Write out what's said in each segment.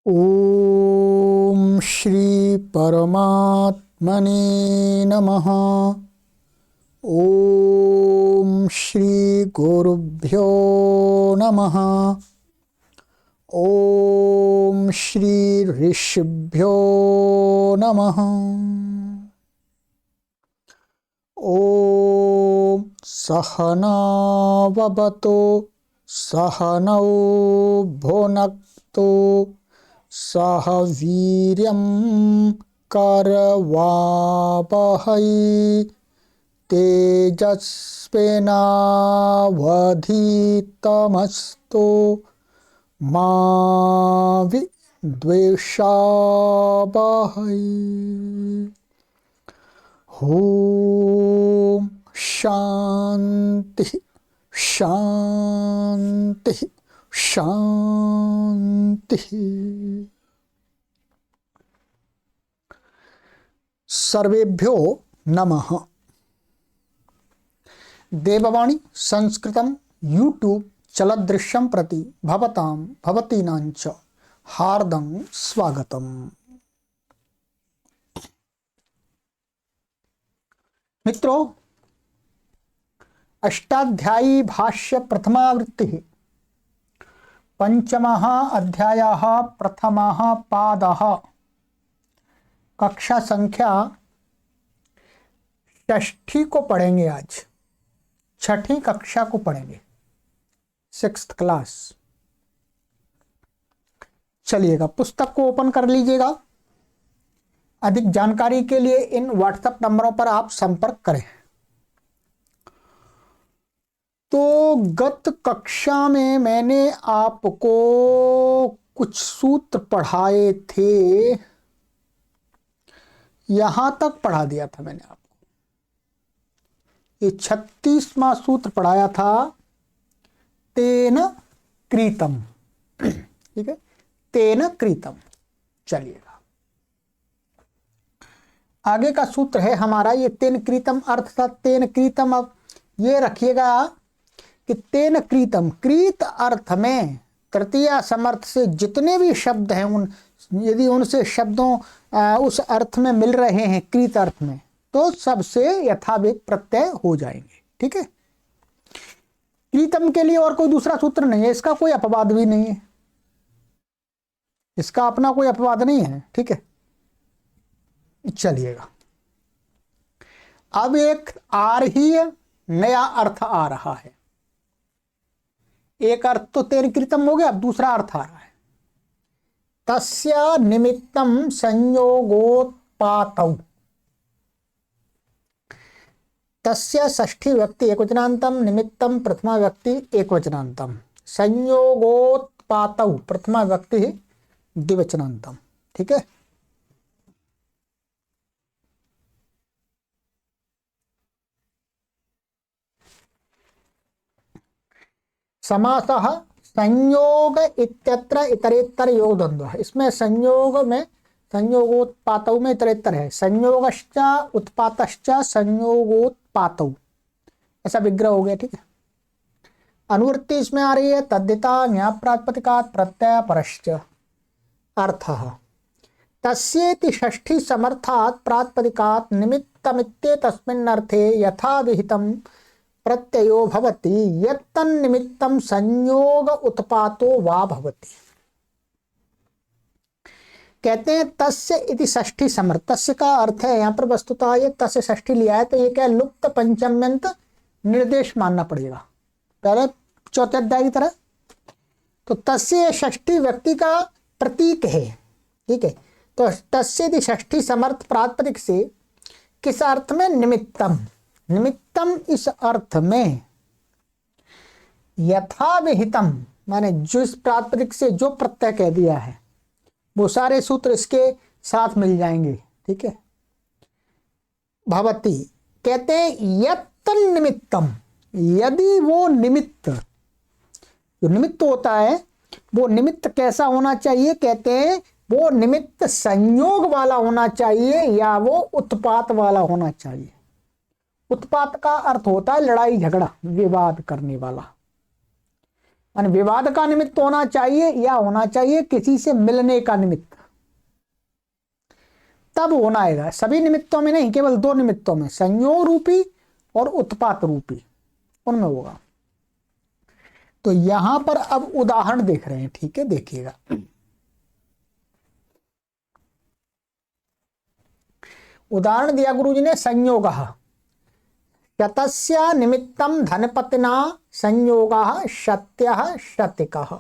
ओम श्री परमात्मने नमः। ओम श्री गुरुभ्यो नमः। ओम श्री ऋषिभ्यो नमः। ओम सहना ववतु सहनौ भुनक्तु सह वीर्यं करवावहै तेजस्विनावधीतमस्तु मा विद्विषावहै। ओम शांति शांति शांति। सर्वेभ्यो नमः। देववाणी संस्कृतं यूट्यूब चलदृश्यं प्रति भवतां भवतीनांच हार्दं स्वागतम्। मित्रों, अष्टाध्यायी भाष्य प्रथमावृत्ति पंचमः अध्यायः प्रथमः पादः कक्षा संख्या षष्ठी को पढ़ेंगे। आज छठी कक्षा को पढ़ेंगे, 6th क्लास। चलिएगा, पुस्तक को ओपन कर लीजिएगा। अधिक जानकारी के लिए इन व्हाट्सएप नंबरों पर आप संपर्क करें। तो गत कक्षा में मैंने आपको कुछ सूत्र पढ़ाए थे, यहां तक पढ़ा दिया था मैंने आपको। ये 36वां सूत्र पढ़ाया था, तेन कृतम। ठीक है, तेन कृतम। चलिएगा, आगे का सूत्र है हमारा ये तेन कृतम। अर्थ था तेन कृतम। अब ये रखिएगा कि तेन कृतम, कृत अर्थ में तृतीय समर्थ से जितने भी शब्द हैं, उन यदि उनसे शब्दों उस अर्थ में मिल रहे हैं, कृत अर्थ में, तो सबसे यथावित प्रत्यय हो जाएंगे। ठीक है, कृतम के लिए और कोई दूसरा सूत्र नहीं है, इसका कोई अपवाद भी नहीं है, इसका अपना कोई अपवाद नहीं है। ठीक है, चलिएगा, अब एक आर्हीय नया अर्थ आ रहा है। एक अर्थ तो तेन कृतम हो गया, अब दूसरा अर्थ आ रहा है, तस्य निमित्तम संयोगोत्पातौ। तस्य षष्ठी व्यक्ति एकवचनांतम, निमित्तम प्रथमा व्यक्ति एकवचनांतम, संयोगोत्पातौ प्रथमा व्यक्ति द्विवचनांतम। ठीक है, समासः संयोग इत्यत्र इतरेत्तर योग द्वंद्व। इसमें संयोग में संयोगोत्पातौ में इतरेत्तर है, संयोगश्च उत्पातश्च संयोगोत्पातौ, ऐसा विग्रह हो गया। ठीक है, अनुवृत्ति इसमें आ रही है, तद्धिता न्याय प्रातिपदिकात् प्रत्यय परश्च। अर्थः तस्येति षष्ठी समर्थात् प्रातिपदिकात् निमित्तमित्येतस्मिन् अर्थे यथा विहितं प्रत्ययो भवति यत्तन्निमित्तं संयोग उत्पातो वा भवति। कहते हैं तस्य इति षष्ठी समर्थ। तस्य का अर्थ है यहाँ पर वस्तुतः ये तस्य षष्ठी लिया है, तो ये क्या लुप्त पंचम्यंत निर्देश मानना पड़ेगा, पहले चौथे अध्याय की तरह। तो तस्य षष्ठी व्यक्ति का प्रतीक है। ठीक है, तो तस्य इति षष्ठी समर्थ प्रातिपदिक से किस अर्थ में? निमित्तम। निमित्तम इस अर्थ में, यथाविहितम माने जो इस प्रातिपदिक से जो प्रत्यय कह दिया है वो सारे सूत्र इसके साथ मिल जाएंगे। ठीक है, भवति कहते हैं यत्तन निमित्तम, यदि वो निमित्त, जो निमित्त होता है वो निमित्त कैसा होना चाहिए? कहते हैं वो निमित्त संयोग वाला होना चाहिए या वो उत्पात वाला होना चाहिए। उत्पात का अर्थ होता है लड़ाई झगड़ा विवाद करने वाला। माने विवाद का निमित्त होना चाहिए या होना चाहिए किसी से मिलने का निमित्त, तब होना आएगा। सभी निमित्तों में नहीं, केवल दो निमित्तों में, संयोग रूपी और उत्पात रूपी, उनमें होगा। तो यहां पर अब उदाहरण देख रहे हैं, ठीक है, देखिएगा। उदाहरण दिया गुरुजी ने, संयोग शतस्य निमित्तम धनपतिना संयोग शत्य शतिकः।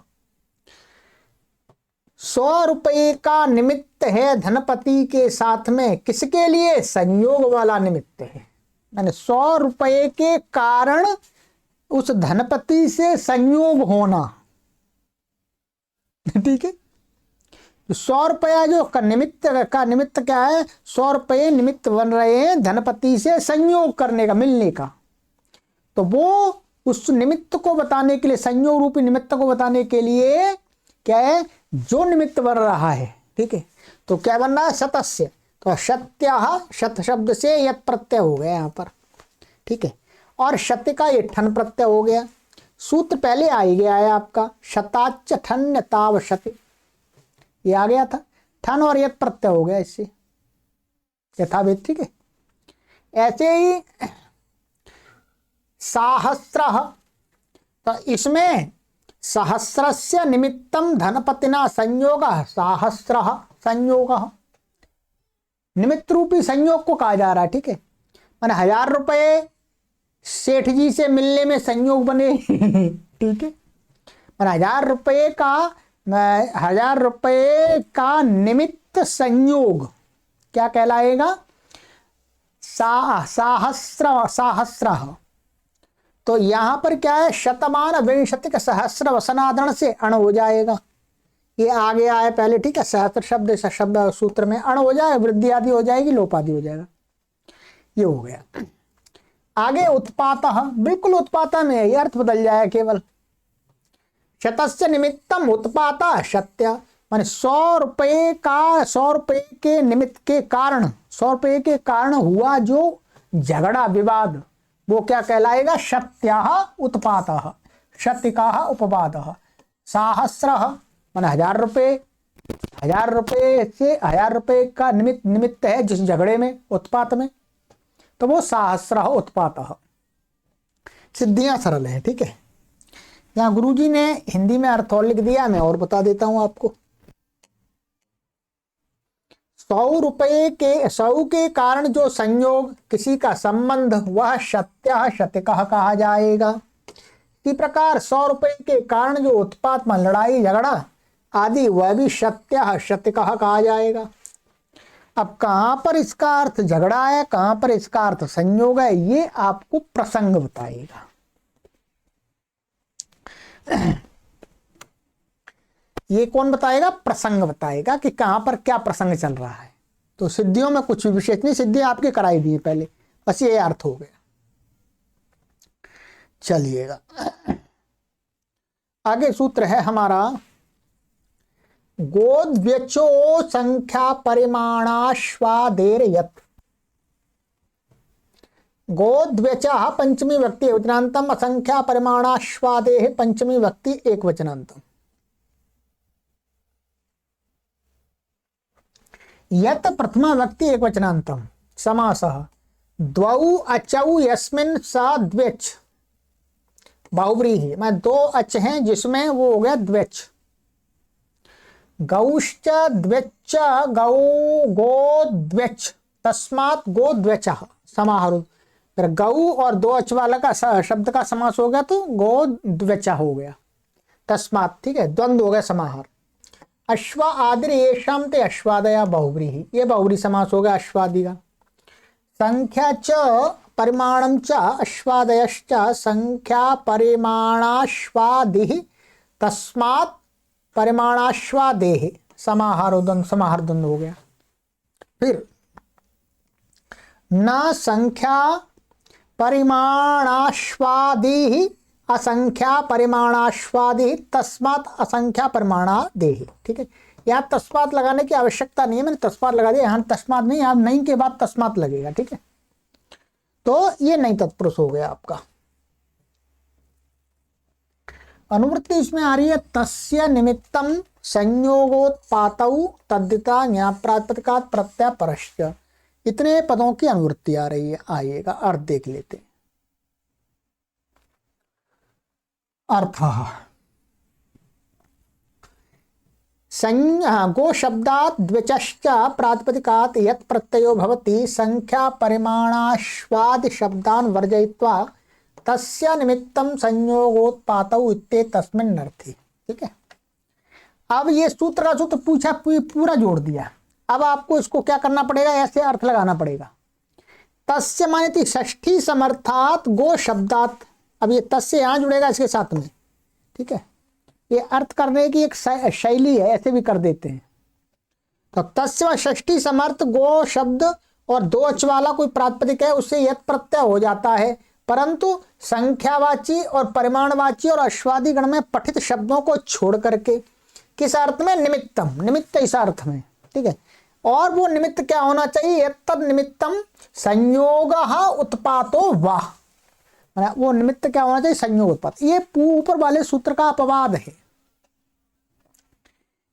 100 रुपये का निमित्त है धनपति के साथ में, किसके लिए? संयोग वाला निमित्त है, मैंने 100 रुपये के कारण उस धनपति से संयोग होना, ठीक है। 100 रुपया जो का निमित्त क्या है? 100 रुपये निमित्त बन रहे हैं धनपति से संयोग करने का, मिलने का। तो वो उस निमित्त को बताने के लिए, संयोग रूपी निमित्त को बताने के लिए क्या है? जो निमित्त बन रहा है, ठीक है। तो क्या बन रहा है? शतस्य, तो शत्य, शत शब्द से यत प्रत्यय हो गया यहाँ पर, ठीक है। और शत्य का ये ठन प्रत्यय हो गया। सूत्र पहले आ ही गया है आपका, शताच ठन ताव शति, ये आ गया था। ठन और यत प्रत्यय हो गया इससे, यथावत, ठीक है। ऐसे ही सहस्रः, तो इसमें सहस्रस्य निमित्तम धनपतिना संयोगः, सहस्रः संयोगः, निमित्त रूपी संयोग को कहा जा रहा है, ठीक है। मैंने 1000 रुपये सेठ जी से मिलने में संयोग बने, ठीक है। मैंने 1000 रुपये का निमित्त संयोग क्या कहलाएगा? सहस्र। तो यहां पर क्या है? शतमान विंशतिक सहस्र वसनादरण से अण हो जाएगा, ये आ गया है पहले, ठीक है। सहस्र शब्द शब्द सूत्र में अण हो जाए, वृद्धि आदि हो जाएगी, लोप आदि हो जाएगा, ये हो गया। आगे उत्पात, बिल्कुल उत्पात में ये अर्थ बदल जाए केवल। शतस्य निमित्तम उत्पात शत्य, माने 100 रुपये का, 100 रुपये के निमित्त के कारण, 100 रुपये के कारण हुआ जो झगड़ा विवाद, वो क्या कहलाएगा? शत्य उत्पात, शतिका उपवाद। सहस्र माने 1000 रुपये, 1000 रुपये से 1000 रुपये का निमित्त है जिस झगड़े में, उत्पात में, तो वो सहस्र उत्पात। सिद्धियां सरल है, ठीक है। यहाँ गुरुजी ने हिंदी में अर्थ और लिख दिया, मैं और बता देता हूं आपको। 100 के कारण जो संयोग, किसी का संबंध, वह शत्य शतिकः कहा जाएगा। इसी प्रकार 100 रुपये के कारण जो उत्पात में लड़ाई झगड़ा आदि, वह भी शत्य शतिकः कहा जाएगा। अब कहां पर इसका अर्थ झगड़ा है, कहां पर इसका अर्थ संयोग है, ये आपको प्रसंग बताएगा। ये कौन बताएगा? प्रसंग बताएगा कि कहां पर क्या प्रसंग चल रहा है। तो सिद्धियों में कुछ भी विशेष नहीं, सिद्धियां आपकी कराई दी पहले, बस ये अर्थ हो गया। चलिएगा आगे सूत्र है हमारा, गोद्व्यचो संख्या परिमाणाश्वादेर यत्। गोद्व्यचः पंचमी व्यक्ति एकवचनान्तम, असंख्या परिमाणाश्वादेः पंचमी व्यक्ति एकवचनान्तम। यत् प्रथमा व्यक्ति एकवचनान्तम समासः, द्वौ अचौ यस्मिन् सा द्व्यच, बहुव्रीहि, मैं 2 अच हैं जिसमें वो हो गया द्व्यच। गौश्च द्व्यच गौ गो द्व्यच, तस्मात् गो द्व्यचः समाहरुत। फिर गौ और 2 अच वाला का शब्द का समास हो गया तो गो द्व्यचः हो गया, तस्मात्, ठीक है, द्वंद्व हो गया समाहार। अश्व आदि येषां ते अश्वादया बहुव्रीहि, ये बहुव्रीहि समास हो गया अश्वादि का। संख्या च परिमाणम च अश्वादयश्च संख्या परिमाणाश्वादिः तस्मात् परिमाणाश्वादेः समाहार द्वंद्व हो गया। फिर न संख्या परिमाणाश्वादिः असंख्या परिमाणाश्वादिः तस्मात् असंख्या परिमाणादेः, ठीक है। यहाँ तस्मात् लगाने की आवश्यकता नहीं है, मैंने तस्मात् लगा दिया, यहाँ तस्मात् नहीं, यहाँ नहीं के बाद तस्मात् लगेगा, ठीक है। तो ये नहीं तत्पुरुष हो गया आपका। अनुवृत्ति इसमें आ रही है तस्य निमित्तम संयोगोत्पातौ तद्धिता ज्ञाप्रातिपदिकात् प्रत्यय परश्च। इतने पदों की अनुवृत्ति आ रही है। आइएगा अर्थ देख लेते हैं। अर्थ गो शब्दात् द्विचश्च प्रातिपदिकात् यत् प्रत्ययो भवति संख्या परिमाणाश्वादि शब्दान् वर्जयित्वा तस्य निमित्तं संयोगोत्पातौ इत्येतस्मिन् अर्थी। ठीक है, अब ये सूत्र का सूत्र पूछा पूरा जोड़ दिया। अब आपको इसको क्या करना पड़ेगा, ऐसे अर्थ लगाना पड़ेगा। तस्य माने थी षष्ठी समर्थात गो शब्दात। अब ये तस्य यहां जुड़ेगा इसके साथ में। ठीक है, ये अर्थ करने की एक शैली है, ऐसे भी कर देते हैं। तो तस्य षष्ठी समर्थ गो शब्द और दो अच वाला कोई प्रातिपदिक है, उससे यत् प्रत्यय हो जाता है, परंतु संख्यावाची और परिमाणवाची और अश्वादी गण में पठित शब्दों को छोड़ करके किस अर्थ में, निमित्तम, निमित्त इस अर्थ में। ठीक है, और वो निमित्त क्या होना चाहिए, तद निमित्तम संयोग उत्पातो वाह, वो निमित्त क्या होना चाहिए, संयोग उत्पात। ये ऊपर वाले सूत्र का अपवाद है।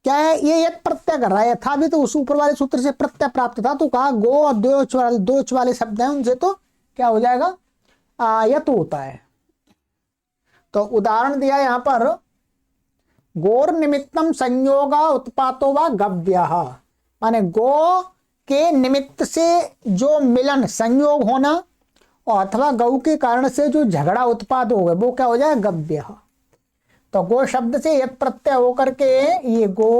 क्या है, ये यत् प्रत्यय कर रहा है, था भी तो उस ऊपर वाले सूत्र से प्रत्यय प्राप्त था, तो कहा गो और दो वाले शब्द हैं, उनसे तो क्या हो जाएगा, यत होता है। तो उदाहरण दिया यहां पर, गोर निमित्तम संयोगा उत्पातो व गव्यः, माने गो के निमित्त से जो मिलन संयोग होना और अथवा गौ के कारण से जो झगड़ा उत्पाद हो गए वो क्या हो जाए, गव्य। तो गो शब्द से यत प्रत्यय होकर के ये गो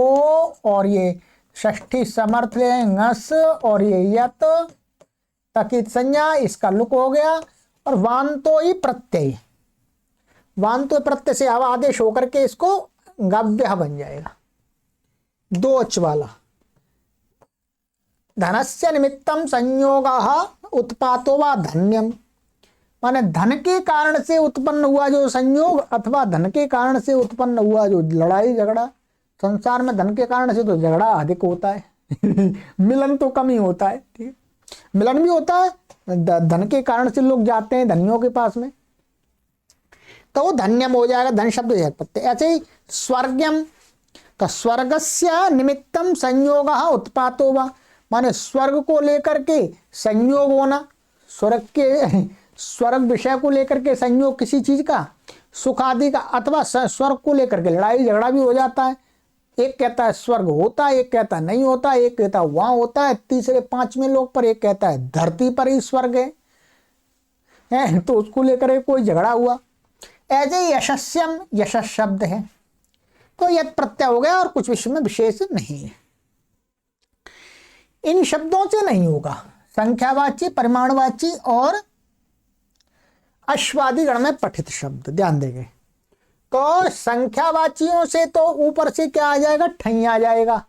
और ये षष्ठी समर्थ ngस और ये यत तकित संज्ञा, इसका लुक हो गया। और वांतो ही प्रत्यय, वांतो प्रत्यय से अब आदेश होकर के इसको गव्य बन जाएगा, दो अच वाला। धनस्य निमित्तम संयोगः उत्पातो वा धन्यम, माने धन के कारण से उत्पन्न हुआ जो संयोग अथवा धन के कारण से उत्पन्न हुआ जो लड़ाई झगड़ा। संसार में धन के कारण से तो झगड़ा अधिक होता है मिलन तो कम ही होता है। ठीक, मिलन भी होता है, धन के कारण से लोग जाते हैं धनियों के पास में, तो वो धन्यम हो जाएगा, धन शब्द प्रत्यय। ऐसे ही स्वर्गम, तो स्वर्गस्य निमित्तम संयोगः उत्पातो वा, माने स्वर्ग को लेकर के संयोग होना, स्वर्ग के स्वर्ग विषय को लेकर के संयोग किसी चीज का, सुख आदि का, अथवा स्वर्ग को लेकर के लड़ाई झगड़ा भी हो जाता है। एक कहता है स्वर्ग होता है, एक कहता है नहीं होता, एक कहता है वहां होता है, तीसरे पांचवें लोक पर एक कहता है धरती पर ही स्वर्ग है, तो उसको लेकर कोई झगड़ा हुआ। ऐसे यशस्यम, यशस शब्द है, तो यद प्रत्यय हो गया और कुछ विषय में विशेष नहीं है। इन शब्दों से नहीं होगा, संख्यावाची, परिमाणवाची और अश्वादी गण में पठित शब्द ध्यान देंगे। तो संख्यावाचियों से तो ऊपर से क्या आ जाएगा, ठई आ जाएगा,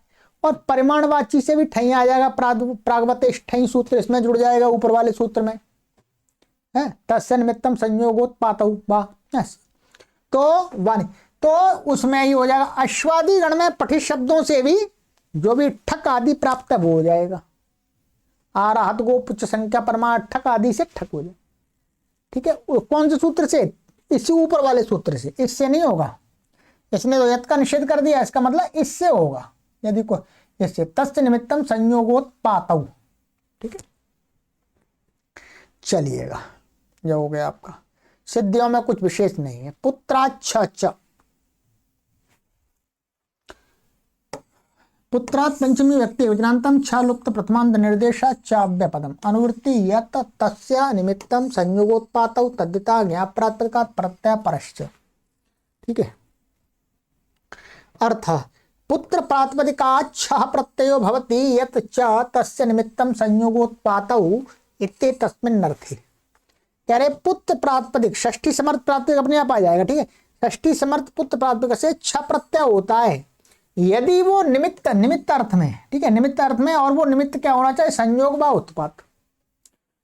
और परिमाणवाची से भी ठई आ जाएगा, प्रागवतेश ठई सूत्र इसमें जुड़ जाएगा ऊपर वाले सूत्र में है, तस्य निमित्तम संयोगोत्पातौ वा, तो वाणी, तो उसमें ही हो जाएगा। अश्वादी गण में पठित शब्दों से भी जो भी ठक आदि प्राप्त वो हो जाएगा, आराहत गो पुच्छ संख्या परमाण ठक आदि से ठक हो जाए। ठीक है, कौन से सूत्र से, इसी ऊपर वाले सूत्र से, इससे नहीं होगा। इसने तो यत का निषेध कर दिया, इसका मतलब इससे होगा, यदि को इससे तस्य निमित्तम संयोगोत्पातौ। ठीक है, चलिएगा, जो हो गया आपका। सिद्धियों में कुछ विशेष नहीं है। पुत्राच्छ, पुत्रात् पंचमी व्यक्ति विज्ञानतम छ लुप्त प्रथमांत निर्देशा चाव्य पदम अनुवृत्ति यत तस्य निमित्तम संयोगोत्पातौ तद्धिता ज्ञाप्रातिपदिकात् प्रत्यय परश्च। ठीक है, अर्थ पुत्र प्रातिपदिकात् छः प्रत्ययो भवति यत च तस्य निमित्तम संयोगोत्पातौ इत्येतस्मिन् अर्थे। कह रहे पुत्र प्रातिपदिक षष्ठी समर्थ प्रातिपदिक अपने आप आ जाएगा। ठीक है, षष्ठी समर्थ पुत्र प्रातिपदिक से छ प्रत्यय होता है यदि वो निमित्त, निमित्त अर्थ में। ठीक है, निमित्त अर्थ में, और वो निमित्त क्या होना चाहिए, संयोग व उत्पात।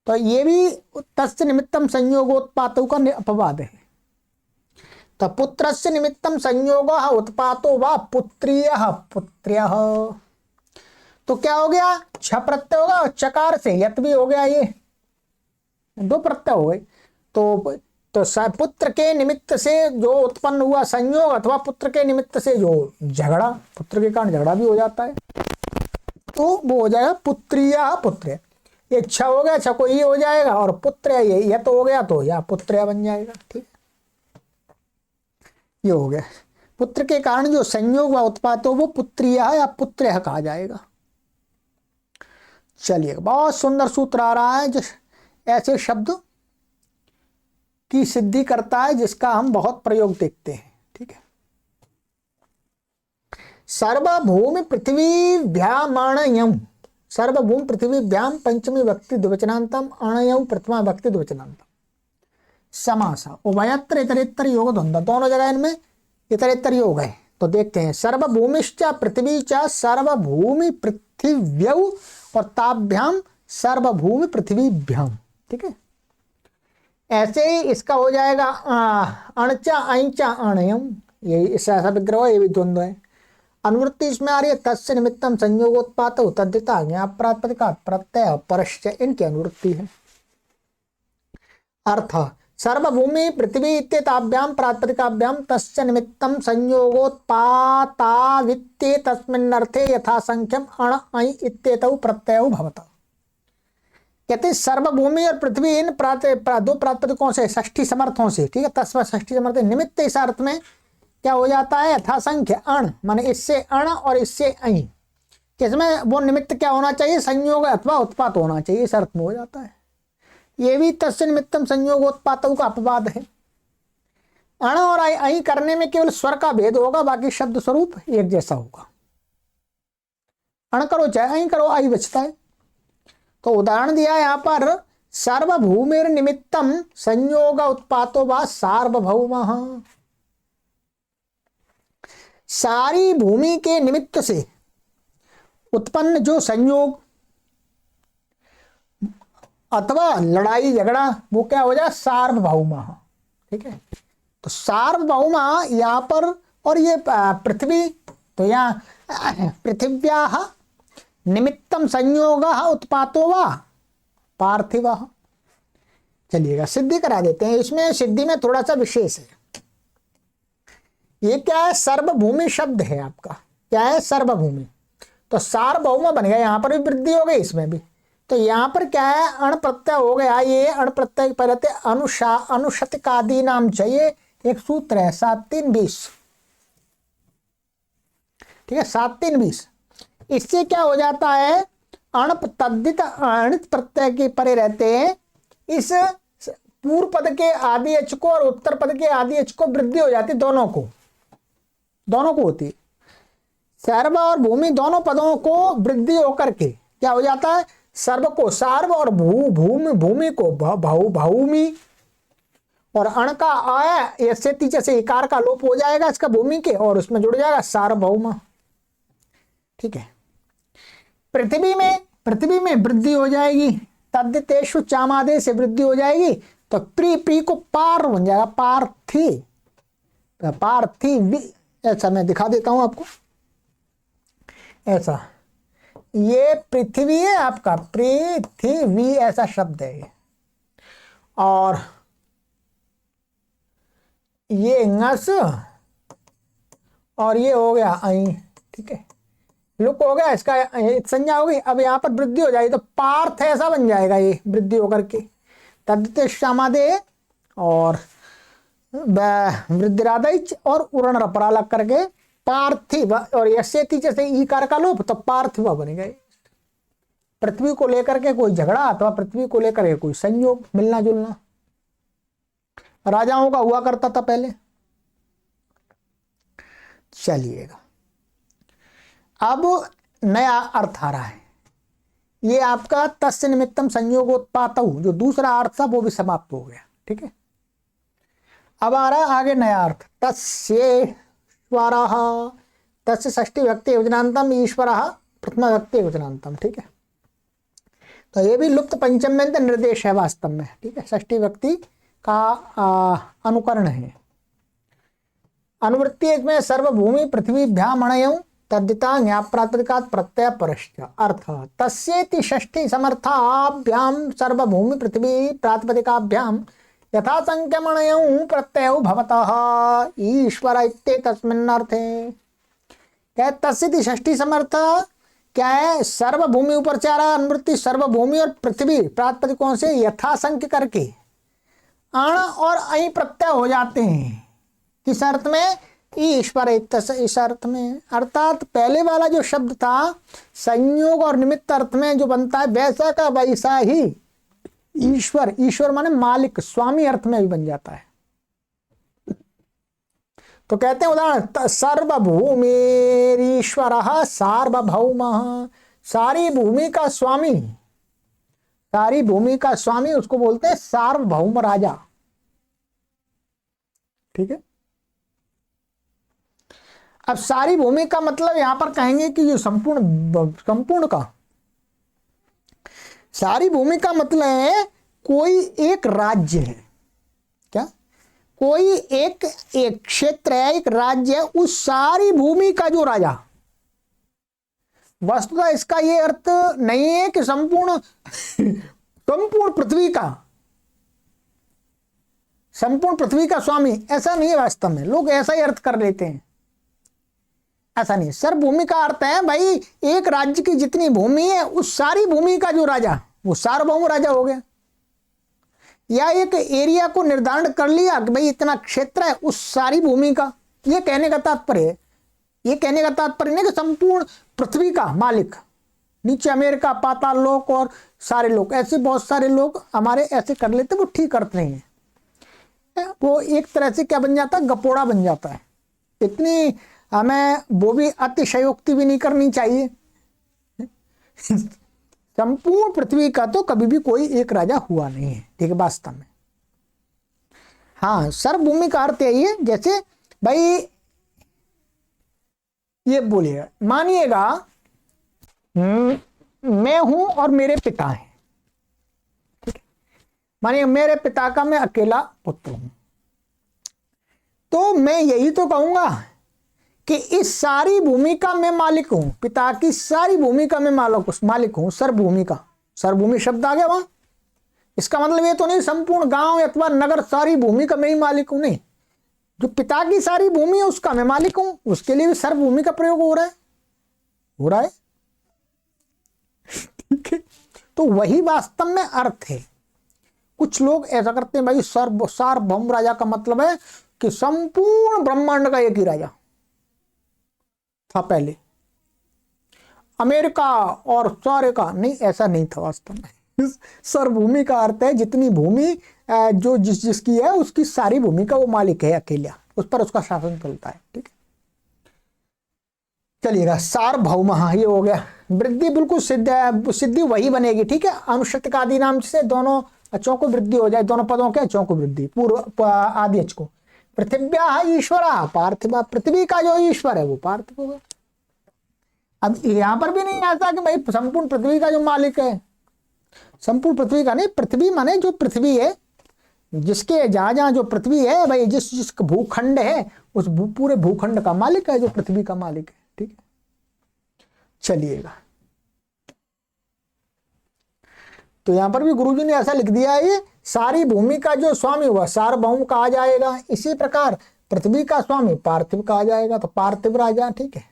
तो ये भी तस्य निमित्तम संयोगोत्पातों का अपवाद है। तो पुत्रस्य निमित्तम संयोगः उत्पातो व पुत्र्यः, पुत्र्यः, तो क्या हो गया, छ प्रत्यय होगा, और चकार से यत भी हो गया, ये दो प्रत्यय हो गए। तो तो पुत्र के निमित्त से जो उत्पन्न हुआ संयोग अथवा पुत्र के निमित्त से जो झगड़ा, पुत्र के कारण झगड़ा भी हो जाता है, तो वो हो जाएगा पुत्रिया पुत्र। ये इच्छा हो गया, अच्छा को ये हो जाएगा, और पुत्र ये तो हो गया तो या पुत्र बन जाएगा। ठीक, ये हो गया। पुत्र के कारण जो संयोग व उत्पात हो वो पुत्रिया या पुत्र कहा जाएगा। चलिए, बहुत सुंदर सूत्र आ रहा है जो ऐसे शब्द की सिद्धि करता है जिसका हम बहुत प्रयोग देखते हैं। ठीक है, सर्वभूमि पृथ्वीभ्यामणयम्, सर्वभूमि पृथ्वीभ्याम पंचमी व्यक्ति द्विवचनांतम अणयम् प्रथमा व्यक्ति द्विवचनांतम समास उभयत्र इतरेतर योग द्वंद्व, दोनों जगह इनमें इतरेतर योग है। तो देखते हैं, सर्वभूमिश्च पृथ्वी च सर्वभूमि पृथिव्यौ और ताभ्याम सर्वभूमि पृथ्वीभ्याम। ठीक है, ऐसे ही इसका हो जाएगा अणचा अणचा अणयम, ये ऐसा विग्रह, ये भी द्वंद्व है। अनुवृत्ति इसमें आ रही है, तस्य निमित्तम संयोगोत्पात तद्धिता ज्ञाप प्रातिपदिका प्रत्यय परश्च, इनकी अनुवृत्ति है। अर्थ, सर्वभूमि पृथ्वी इत्येताभ्याम प्रातिपदिकाभ्याम तस्य निमित्तम संयोगोत्पातावित्ते तस्मिन्नर्थे यथासंख्यम अण ऐ इत्येतौ प्रत्ययौ भवता। कहते सर्वभूमि और पृथ्वी इन दो प्रातिपदिकों से षष्ठी समर्थों से, ठीक है, तस्मा षष्ठी समर्थ निमित्त, इस अर्थ में क्या हो जाता है, यथासंख्य अण, माने इससे अण और इससे ऐ, किसमें वो निमित्त क्या होना चाहिए, संयोग अथवा उत्पात होना चाहिए, इस अर्थ में हो जाता है। ये भी तस्य निमित्तम संयोगोत्पातों का अपवाद है। अण और ऐ करने में केवल स्वर का भेद होगा, बाकी शब्द स्वरूप एक जैसा होगा। अण करो चाहे ऐ करो, ऐ बचता है। तो उदाहरण दिया यहां पर, सार्वभौमेर निमित्तम संयोग उत्पातो वा सार्वभौमः, सारी भूमि के निमित्त से उत्पन्न जो संयोग अथवा लड़ाई झगड़ा, वो क्या हो जाए, सार्वभौम। ठीक है, तो सार्वभौम यहां पर, और ये पृथ्वी, तो यहाँ पृथिव्याः निमित्तम संयोग उत्पातो वा पार्थिव। चलिएगा, सिद्धि करा देते हैं। इसमें सिद्धि में थोड़ा सा विशेष है। ये क्या है, सर्वभूमि शब्द है आपका, क्या है, सर्वभूमि। तो सार्वभौम बन गया, यहां पर भी वृद्धि हो गई, इसमें भी। तो यहां पर क्या है, अण प्रत्यय हो गया। ये अण प्रत्यय पर अनुशतकादि नाम चाहिए, एक सूत्र है 7-3-20। ठीक है, 7-3-20। इससे क्या हो जाता है, अण तद्धित अणित प्रत्यय के परे रहते हैं, इस पूर्व पद के आदि एच को और उत्तर पद के आदि एच को वृद्धि हो जाती, दोनों को होती। सर्व और भूमि दोनों पदों को वृद्धि होकर के क्या हो जाता है, सर्व को सार्व और भूमि को भूमि, और अण का आया ऐसे तीसरे से इकार का लोप हो जाएगा इसका भूमि के, और उसमें जुड़ जाएगा सार्वभौम। ठीक है, पृथ्वी में वृद्धि हो जाएगी, तद्धितेषु चामादे से वृद्धि हो जाएगी, तो प्री को पार बन जाएगा, पार्थिव। ऐसा मैं दिखा देता हूं आपको, ऐसा, ये पृथ्वी है आपका, पृथ्वी ऐसा शब्द है ये, और ये ngस, और ये हो गया ऐ। ठीक है, लुक हो गया, इसका संज्ञा हो गई। अब यहाँ पर वृद्धि हो जाएगी, तो पार्थ ऐसा बन जाएगा, ये वृद्धि होकर के तद्धित श्यामादे और वृद्धिरादैच और उरण रपरा लग करके पार्थिव, और यसे तीचे से ईकार का लोप, तो पार्थिव बनेगा। पृथ्वी को लेकर के कोई झगड़ा अथवा पृथ्वी को लेकर के कोई संयोग, मिलना जुलना राजाओं का हुआ करता था पहले। चलिएगा, अब नया अर्थ आ रहा है। ये आपका तस्य निमित्तम संयोगोत्पातौ, जो दूसरा अर्थ था वो भी समाप्त हो गया। ठीक है, अब आ रहा है आगे नया अर्थ, तस्येश्वरः, तस्य षष्ठी व्यक्ति योजनांतम, ईश्वरः प्रथमा व्यक्ति योजनांतम। ठीक है, तो ये भी लुप्त पंचम्यंत निर्देश है वास्तव में। ठीक है, षष्ठी व्यक्ति का अनुकरण है। अनुवृत्ति इसमें सर्वभूमि पृथ्वीभ्यामणयम् तद्धिता ज्ञाप प्रातिपदिकात् प्रत्यय परश्च। अर्थ, तस्येति षष्ठी समर्थाभ्याम सर्वभूमि पृथ्वी प्रातिपदिकाभ्याम यथा संख्यमणयं प्रत्ययो भवतः ईश्वर इत्ते तस्मिन् अर्थे। क्या तस्सिति षष्ठी समर्थ क्या है? सर्वभूमि ऊपर चाह रहा अनुवृत्ति सर्वभूमि और पृथ्वी प्रातिपदिकों से यथासंख्य करके अण और ऐ प्रत्यय हो जाते हैं। किस अर्थ में? ईश्वर इस अर्थ में। अर्थात पहले वाला जो शब्द था संयोग और निमित्त अर्थ में जो बनता है वैसा का वैसा ही ईश्वर, ईश्वर माने मालिक, स्वामी अर्थ में भी बन जाता है। तो कहते हैं उदाहरण सर्वभूमिरीश्वरः सार्वभौमः, सारी भूमि का स्वामी, सारी भूमि का स्वामी उसको बोलते हैं सार्वभौम राजा। ठीक है। अब सारी भूमि का मतलब यहां पर कहेंगे कि ये संपूर्ण का, सारी भूमि का मतलब है कोई एक राज्य है। क्या? कोई एक क्षेत्र है, एक राज्य है, उस सारी भूमि का जो राजा। वस्तुतः इसका ये अर्थ नहीं है कि संपूर्ण पृथ्वी का, संपूर्ण पृथ्वी का स्वामी, ऐसा नहीं है। वास्तव में लोग ऐसा ही अर्थ कर लेते हैं, ऐसा नहीं। सर्वभूमि का अर्थ है भाई एक राज्य की जितनी भूमि है उस सारी भूमि का जो राजा, वो सार्वभौम राजा हो गया। या एक एरिया को निर्धारण कर लिया कि भाई इतना क्षेत्र है उस सारी भूमि का। ये कहने का तात्पर्य है, ये कहने का तात्पर्य नहीं कि संपूर्ण पृथ्वी का मालिक, नीचे अमेरिका, पाताल लोक और सारे लोग, ऐसे बहुत सारे लोग हमारे ऐसे कर लेते, वो ठीक अर्थ नहीं है। वो एक तरह से क्या बन जाता है? गपोड़ा बन जाता है। इतनी हमें वो भी अतिशयोक्ति भी नहीं करनी चाहिए। संपूर्ण पृथ्वी का तो कभी भी कोई एक राजा हुआ नहीं है। ठीक है, वास्तव में। हाँ, सर्वभूमि का अर्थ यही है, जैसे भाई ये बोलिएगा, मानिएगा मैं हूं और मेरे पिता हैं। ठीक है, मानिए मेरे पिता का मैं अकेला पुत्र हूं, तो मैं यही तो कहूंगा कि इस सारी भूमि का मैं मालिक हूं, पिता की सारी भूमि का मैं मालिक हूं, सर्वभूमि का। सर्वभूमि शब्द आ गया वहां। इसका मतलब ये तो नहीं संपूर्ण गांव अथवा नगर सारी भूमि का मैं ही मालिक हूं, नहीं। जो पिता की सारी भूमि है उसका मैं मालिक हूं, उसके लिए भी सर्वभूमि का प्रयोग हो रहा है। ठीक है, तो वही वास्तव में अर्थ है। कुछ लोग ऐसा करते हैं भाई सार्वभौम राजा का मतलब है कि संपूर्ण ब्रह्मांड का एक ही राजा था पहले, अमेरिका और सारे का नहीं, ऐसा नहीं था वास्तव में। सर्वभूमि का अर्थ है जितनी भूमि जो जिसकी है उसकी सारी भूमि का वो मालिक है अकेला, उस पर उसका शासन चलता है। ठीक है, चलिएगा। सार्वभौम, ये हो गया। वृद्धि बिल्कुल सिद्धि वही बनेगी। ठीक है, अनुशत आदि नाम से दोनों अचों को वृद्धि हो जाए, दोनों पदों के अचों को वृद्धि, पूर्व आदि अच को। पृथिव्या ईश्वरा पार्थिव, पृथ्वी का जो ईश्वर है वो पार्थिव होगा। अब यहां पर भी नहीं आता कि भाई संपूर्ण पृथ्वी का जो मालिक है, संपूर्ण पृथ्वी का नहीं, पृथ्वी माने जो पृथ्वी है, जिसके जहां जो पृथ्वी है भाई, जिस भूखंड है उस पूरे भूखंड का मालिक है जो पृथ्वी का मालिक है। ठीक है, चलिएगा। तो यहां पर भी गुरुजी ने ऐसा लिख दिया है, ये सारी भूमि का जो स्वामी हुआ सार्वभौम कहा जाएगा। इसी प्रकार पृथ्वी का स्वामी पार्थिव कहा जाएगा, तो पार्थिव राजा। ठीक है,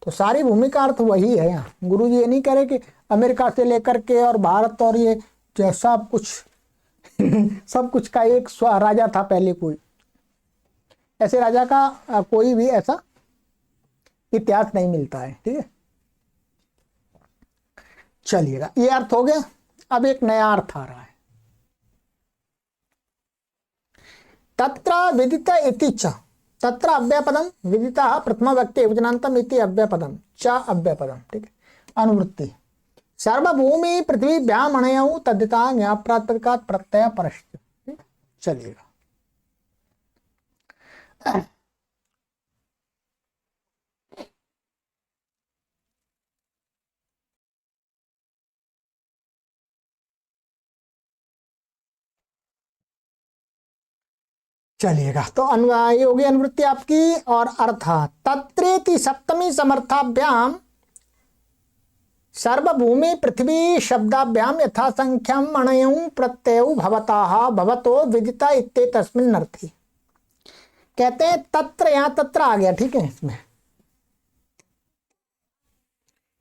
तो सारी भूमि का अर्थ वही है। यहाँ गुरुजी ये नहीं कह रहे कि अमेरिका से लेकर के और भारत और ये सब कुछ सब कुछ का एक राजा था पहले। कोई ऐसे राजा का कोई भी ऐसा इतिहास नहीं मिलता है। ठीक है, चलिएगा, ये अर्थ हो गया। अब एक नया अर्थ आ रहा है, तत्र विदित इति च, तत्र अव्ययपदम विदिता प्रथम व्यक्ति वचनांतम इति अव्ययपदम च अव्ययपदम। ठीक है, अनुवृत्ति सर्वभूमि पृथ्वी व्यामणयौ तद्धिता ज्ञाप्रातिपदिकात् प्रत्यय परश्च। चलिएगा, चलिएगा। तो ये होगी अनुवृत्ति आपकी। और अर्थ तत्रेति सप्तमी समर्थाभ्याम सर्वभूमि पृथ्वी शब्दाभ्याम यथा संख्यम अणयं प्रत्ययौ भवताः भवतो विदिता इत्येतस्मिन् अर्थी। कहते हैं तत्र, यहां तत्र आ गया, ठीक है। इसमें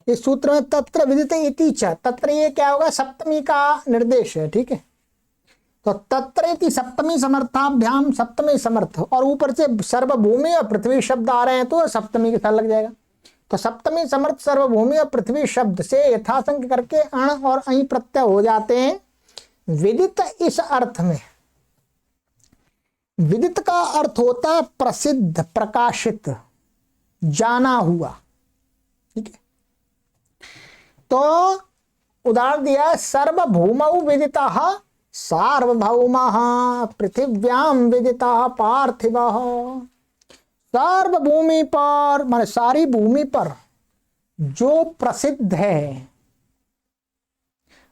इस सूत्र में तत्र विदिते इति च, तत्र ये क्या होगा, सप्तमी का निर्देश है, ठीक है। तो तत्र इति सप्तमी समर्थाभ्याम, सप्तमी समर्थ, और ऊपर से सर्वभूमि और पृथ्वी शब्द आ रहे हैं तो सप्तमी के साथ लग जाएगा। तो सप्तमी समर्थ सर्वभूमि और पृथ्वी शब्द से यथासंख्य करके अण और अहि प्रत्यय हो जाते हैं। विदित इस अर्थ में, विदित का अर्थ होता है प्रसिद्ध, प्रकाशित, जाना हुआ, ठीक है। तो उदाहरण दिया, सर्वभूमौ विदितः सार्वभौमः पृथिव्याम विदितः पार्थिवः। सर्वभूमि पर माने सारी भूमि पर जो प्रसिद्ध है,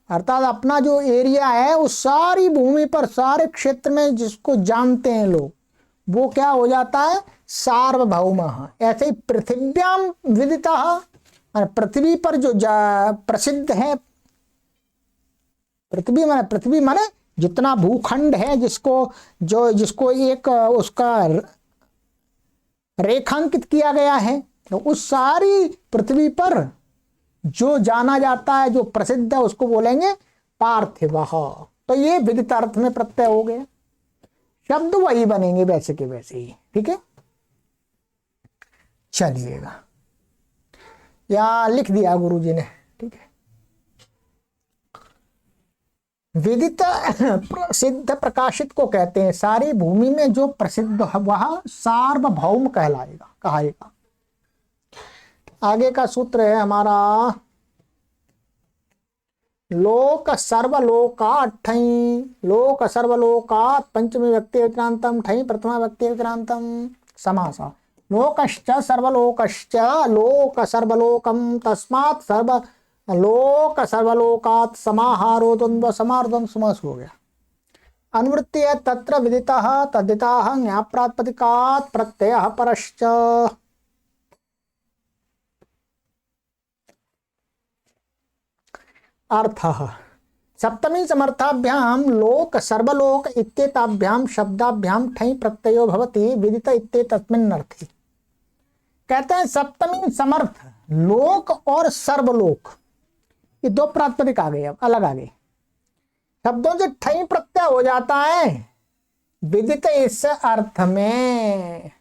अर्थात अपना जो एरिया है उस सारी भूमि पर, सारे क्षेत्र में जिसको जानते हैं लोग, वो क्या हो जाता है, सार्वभौमः। ऐसे ही पृथिव्याम विदितः, पृथ्वी पर जो प्रसिद्ध है, पृथ्वी माने जितना भूखंड है, जिसको एक उसका रेखांकित किया गया है, तो उस सारी पृथ्वी पर जो जाना जाता है, जो प्रसिद्ध है, उसको बोलेंगे पार्थिवः। तो ये विदित अर्थ में प्रत्यय हो गया, शब्द वही बनेंगे वैसे के वैसे ही, ठीक है। चलिएगा, या लिख दिया गुरुजी ने, ठीक है। विदित प्रसिद्ध प्रकाशित को कहते हैं सारी भूमि में जो प्रसिद्ध है वह सार्वभौम कहाएगा। आगे का सूत्र है हमारा, लोक सर्वलोकात् ठई, लोक सर्वलोकात् पंचमी व्यक्ति विक्रांतम ठई प्रथमा व्यक्ति विक्रांतम समासा। लोकश्च सर्वलोकश्च लोक सर्वलोकम तस्मात् सर्व लोक सर्वलोकात् समाहारो द्वंद्व समाहार द्वंद्व समास हो गया। अनुवृत्ति है तत्र विदितः तद्दिताः ज्ञाप्रातिपदिकात् प्रत्ययः परश्च। अर्थः सप्तमी समर्थाभ्याम लोक सर्वलोक इत्येताभ्याम शब्दाभ्याम ठई प्रत्ययो भवति विदित इत्येतस्मिन् अर्थी। कहते हैं सप्तमी समर्थ लोक और सर्वलोक, ये दो प्रातिपदिक आ गए, अब अलग आ गए, शब्दों से ठई प्रत्यय हो जाता है विदित इस अर्थ में।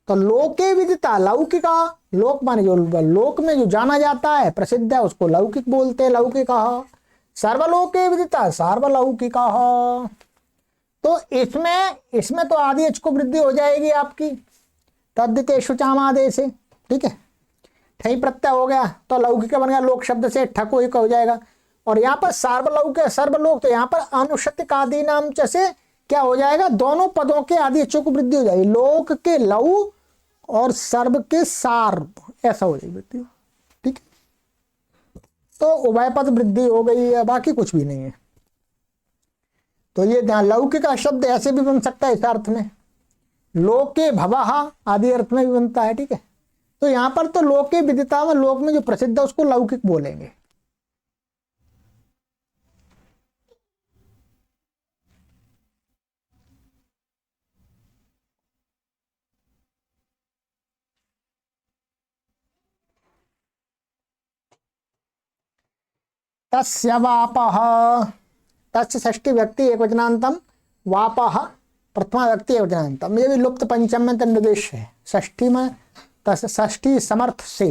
तो लोके विदिता लौकिका, लोक माने जो लोक में जो जाना जाता है, प्रसिद्ध है, उसको लौकिक बोलते हैं, लौकिका। सर्वलोके विदिता सार्वलौकिका। तो इसमें तो आदि अच को वृद्धि हो जाएगी आपकी तद्दितेषु चामादेश से, ठीक है। ठई प्रत्यय हो गया तो लौकिक बन गया, लोक शब्द से ठको ही हो जाएगा। और यहाँ पर सार्वलौक सर्वलोक, तो यहाँ पर अनुशतिक आदि नाम च से क्या हो जाएगा, दोनों पदों के आदि अचों को वृद्धि हो जाएगी, लोक के लऊ और सर्व के सार्व, ऐसा हो जाएगी वृद्धि, ठीक है। तो उभय पद वृद्धि हो गई है, बाकी कुछ भी नहीं है। तो ये लौकिक का शब्द ऐसे भी बन सकता है इस अर्थ में, लोके भवः आदि अर्थ में भी बनता है, ठीक है। तो यहां पर तो लोके विदिता में लोक में जो प्रसिद्ध है उसको लौकिक बोलेंगे। तस्य वापः, तस्य षष्ठी व्यक्ति एक वचनांतम, वापः प्रथमा व्यक्ति एक वचनांतम, ये भी लुप्त पंचम में निर्देश है। षष्ठी में षष्ठी समर्थ से।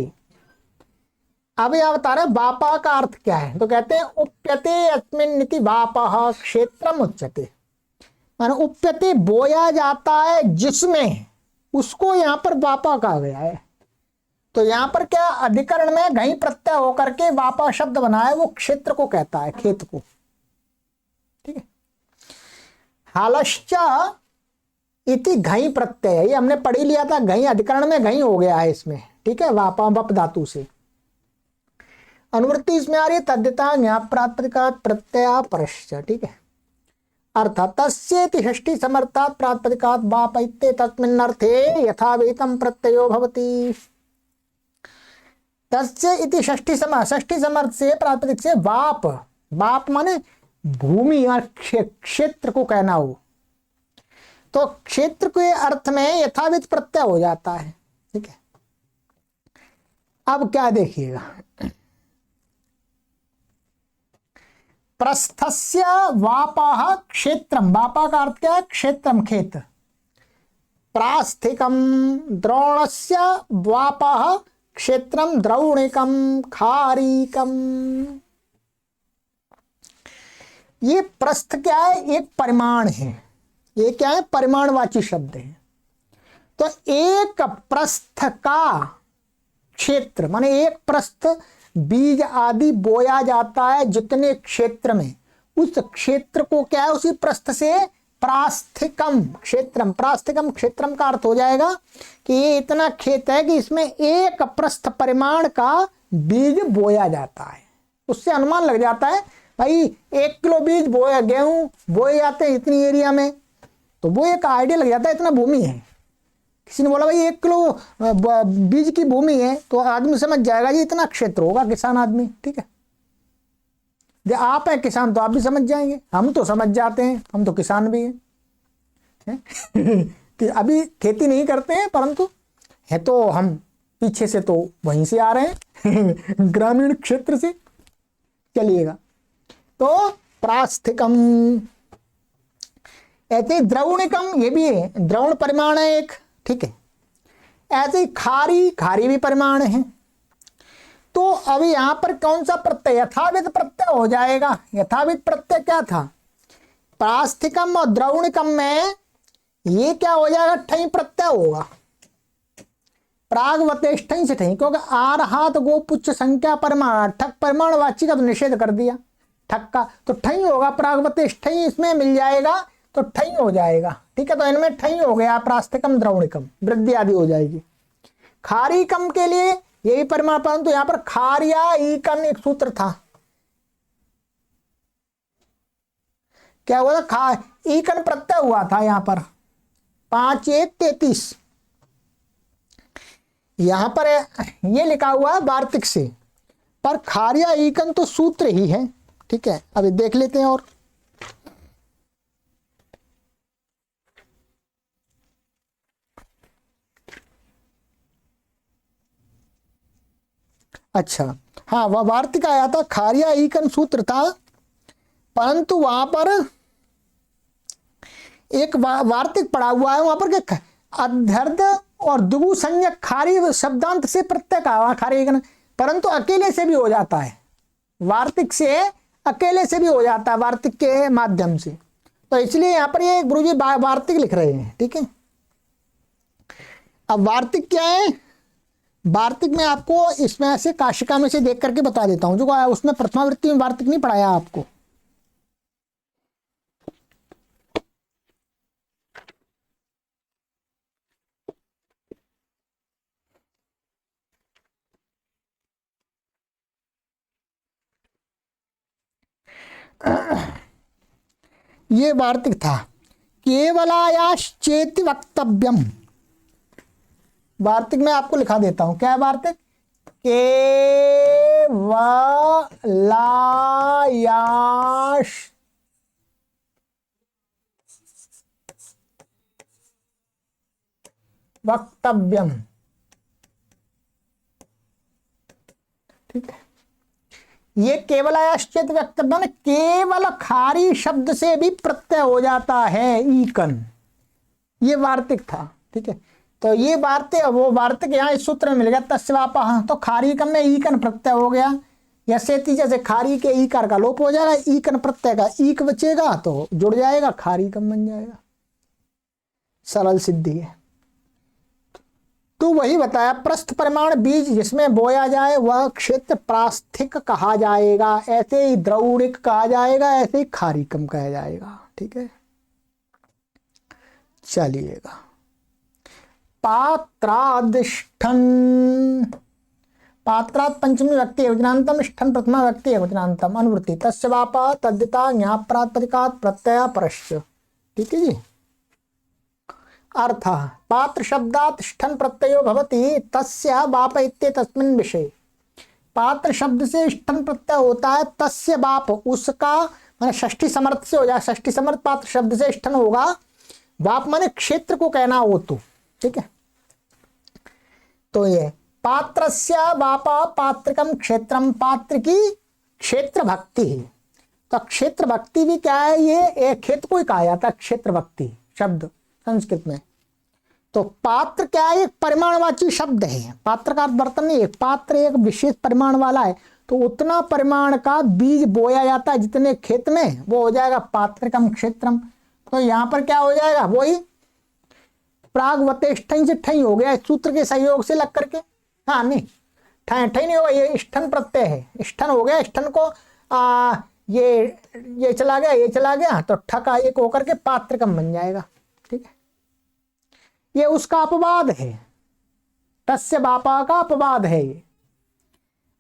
अब यह बता रहे वापा का अर्थ क्या है, तो कहते हैं उप्यते अस्मिन् इति वापः क्षेत्रम उच्यते, माने उप्यते बोया जाता है जिसमें, उसको यहाँ पर वापा कहा गया है। तो यहाँ पर क्या अधिकरण में घई प्रत्यय होकर के वापा शब्द बना है, वो क्षेत्र को कहता है, खेत को, ठीक है। हालश्च इति घई प्रत्यय, ये हमने पढ़ ही लिया था, घई अधिकरण में घई हो गया है इसमें, ठीक है, वापा वप धातु से। अनुवृत्ति इसमें आ रही है तद्दिता ज्ञाप प्रातिपदिकात् प्रत्यय परश्च, ठीक है। अर्थात तस्येति षष्ठी समर्थात् प्रातिपदिकात् वाप इत्येतस्मिन् अर्थे यथावेतम प्रत्ययो भवति। तस्य इति षष्ठी समर्थ से प्रातिपदिक से वाप, वाप माने भूमि और क्षेत्र को कहना हो, तो क्षेत्र के अर्थ में यथाविध प्रत्यय हो जाता है। ठीक है, अब क्या देखिएगा, प्रस्थस्य वापः क्षेत्रम, वापा का अर्थ क्या है, क्षेत्रम खेत। प्रास्थिकम द्रोणस्य वापः क्षेत्रम द्रौणिकम खारीकम। ये प्रस्थ क्या है, एक परिमाण है, ये क्या है, परिमाणवाची शब्द है। तो एक प्रस्थ का क्षेत्र माने एक प्रस्थ बीज आदि बोया जाता है जितने क्षेत्र में, उस क्षेत्र को क्या है, उसी प्रस्थ से प्रास्थिकम क्षेत्रम, प्रास्थिकम क्षेत्रम का अर्थ हो जाएगा कि ये इतना खेत है कि इसमें एक प्रस्थ परिमाण का बीज बोया जाता है। उससे अनुमान लग जाता है भाई 1 किलो बीज बोया, गेहूं बोए जाते हैं इतनी एरिया में, तो वो एक आइडिया लग जाता है इतना भूमि है। किसी ने बोला भाई 1 किलो बीज की भूमि है, तो आदमी समझ जाएगा ये इतना क्षेत्र होगा, किसान आदमी। ठीक है, जो आप हैं किसान तो आप भी समझ जाएंगे, हम तो समझ जाते हैं, हम तो किसान भी हैं कि अभी खेती नहीं करते हैं, परंतु है तो हम पीछे से तो वहीं से आ रहे हैं ग्रामीण क्षेत्र से। चलिएगा, तो प्रास्थिकम, ऐसे द्रौणिकम ये भी है, द्रोण परिमाण है एक। ठीक है, ऐसे ही खारी, खारी भी परिमाण है। तो अभी यहां पर कौन सा प्रत्यय, यथाविध प्रत्यय हो जाएगा। यथाविध प्रत्यय क्या था, प्रास्थिकम और द्रौणिकम में ये क्या हो जाएगा, ठई प्रत्यय होगा, प्रागवतेश ठई से ठई, क्योंकि आरहात गो पुच्छ संख्या परिमाण, ठक परिमाण वाची का तो निषेध कर दिया ठक का, तो ठई होगा, प्रागवतेश ठई इसमें मिल जाएगा तो ठई हो जाएगा। ठीक है, तो इनमें ठई हो गया, प्रास्थिकम द्रौणिकम, वृद्धि आदि हो जाएगी। खारीकम के लिए यही परिमाण, परंतु यहां पर खारिया ईकन एक सूत्र था, क्या हुआ था, ईकन प्रत्यय हुआ था यहां पर 5-1 33, यहां पर ये लिखा हुआ है वार्तिक से, पर खारिया ईकन तो सूत्र ही है। ठीक है, अभी देख लेते हैं। और अच्छा, हाँ, वह वार्तिक आया था, खारिया ईकन सूत्र था, परंतु वहां पर एक वार्तिक पड़ा हुआ है, वहां पर क्या अध्यर्थ और दुगु संज्ञक खारी शब्दांत से प्रत्यय का खारी ईकन, परंतु अकेले से भी हो जाता है, वार्तिक से अकेले से भी हो जाता है, वार्तिक के माध्यम से। तो इसलिए यहां पर ये गुरुजी वार्तिक लिख रहे हैं। ठीक है, अब वार्तिक क्या है, वार्तिक में आपको इसमें से काशिका में से देख करके बता देता हूं, जो उसमें प्रथमावृत्ति में वार्तिक नहीं पढ़ाया आपको। ये वार्तिक था, केवलायाश्चेति वक्तव्यम, वार्तिक में आपको लिखा देता हूं, क्या है वार्तिक, केवलायाश वक्तव्यम। ठीक है, ये केवल आयाश्चेत वक्तव्य, केवल खारी शब्द से भी प्रत्यय हो जाता है ईकन, ये वार्तिक था। ठीक है, तो ये वार्तिक, वो वार्तिक यहाँ इस सूत्र में मिल गया, तस्वापा, तो खारीकम में ईकन प्रत्यय हो गया, यसेति जैसे खारी के ईकार का लोप हो जाएगा, ईकन प्रत्यय का ईक बचेगा तो जुड़ जाएगा, खारीकम बन जाएगा, सरल सिद्धि है। तो वही बताया, प्रस्थ परिमाण बीज जिसमें बोया जाए वह क्षेत्र प्रास्थिक कहा जाएगा, ऐसे ही द्रौणिक कहा जाएगा, ऐसे ही खारीकम कहा जाएगा। ठीक है, चलिएगा, पात्रादिष्ठन, पात्रात् पंचमी व्यक्ति एकवचनान्तम, इष्ठन प्रथमा व्यक्ति एकवचनान्तम, अनुवृत्ति तस्य वापा तद्दिता ज्ञाप प्रातिपदिकात् प्रत्यय परश्च। ठीक है जी, अर्थः पात्र शब्दात् इष्ठन प्रत्ययो भवति तस्य वाप इत्येतस्मिन् विषये, पात्र शब्द से ष्ठन प्रत्यय होता है, तस्य बाप, उसका माने षष्ठी समर्थ से हो जाए, षष्ठी समर्थ पात्र शब्द से ष्ठन होगा, बाप माने क्षेत्र को कहना हो तो, ठीक है। तो ये पात्रस्य बापा पात्रकम क्षेत्रम, पात्र की क्षेत्र भक्ति है। तो क्षेत्र भक्ति भी क्या है, ये एक खेत को ही कहा जाता है क्षेत्र भक्ति शब्द संस्कृत में। तो पात्र क्या है, एक परिमाणवाची शब्द है, पात्र का बर्तन नहीं है, पात्र एक विशेष परिमाण वाला है। तो उतना परिमाण का बीज बोया जाता है जितने खेत में, वो हो जाएगा पात्रकम क्षेत्रम। तो यहाँ पर क्या हो जाएगा, वही प्रागवतेष्ठन से ठई हो गया, सूत्र के सहयोग से लग करके। हाँ नहीं, ठई नहीं होगा, ये ष्ठन प्रत्यय है, ष्ठन हो गया, ष्ठन को ये चला गया, ये चला गया, तो ठका एक होकर के पात्रकम बन जाएगा, ठीक है। ये उसका अपवाद है, तस्य बापा का अपवाद है ये।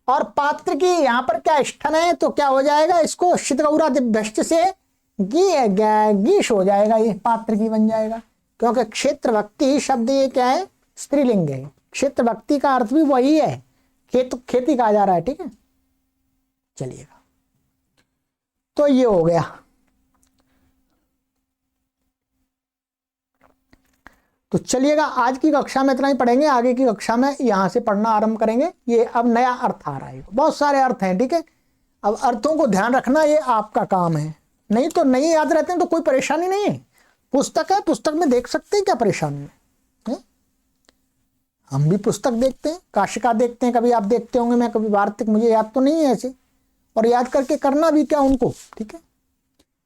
और पात्र की यहाँ पर क्या ष्ठन है, तो क्या हो जाएगा, इसको शितगौरा दिभ्यश्च से गीश हो जाएगा, ये पात्र की बन जाएगा। क्योंकि क्षेत्र भक्ति शब्द ये क्या है, स्त्रीलिंग है, क्षेत्र भक्ति का अर्थ भी वही है, खेती कहा जा रहा है, ठीक है। चलिएगा, तो ये हो गया। तो चलिएगा, आज की कक्षा में इतना ही पढ़ेंगे, आगे की कक्षा में यहां से पढ़ना आरंभ करेंगे। ये अब नया अर्थ आ रहा है, बहुत सारे अर्थ हैं, ठीक है। अब अर्थों को ध्यान रखना ये आपका काम है, नहीं तो नहीं याद रहते हैं तो कोई परेशानी नहीं है। पुस्तक है, पुस्तक में देख सकते हैं, क्या परेशानी है। हम भी पुस्तक देखते हैं, काशिका देखते हैं, कभी आप देखते होंगे, मैं कभी वार्तिक, मुझे याद तो नहीं है ऐसे, और याद करके करना भी क्या उनको, ठीक है।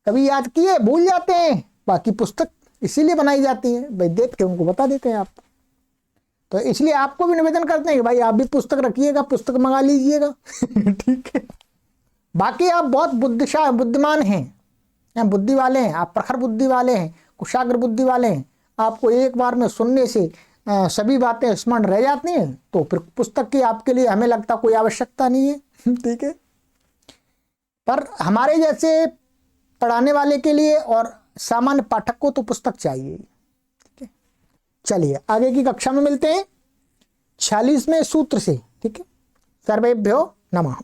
कभी याद किए भूल जाते हैं, बाकी पुस्तक इसीलिए बनाई जाती है भाई, देख के उनको बता देते हैं आप। तो इसलिए आपको भी निवेदन करते हैं कि भाई आप भी पुस्तक रखिएगा, पुस्तक मंगा लीजिएगा ठीक है। बाकी आप बहुत बुद्धिमान हैं, या बुद्धि वाले हैं, आप प्रखर बुद्धि वाले हैं, कुशाग्र बुद्धि वाले हैं, आपको एक बार में सुनने से सभी बातें स्मरण रह जाती हैं, तो फिर पुस्तक की आपके लिए हमें लगता कोई आवश्यकता नहीं है ठीक है। पर हमारे जैसे पढ़ाने वाले के लिए और सामान्य पाठक को तो पुस्तक चाहिए, ठीक है। चलिए आगे की कक्षा में मिलते हैं 46वें सूत्र से, ठीक है। सर्वेभ्यो नमः।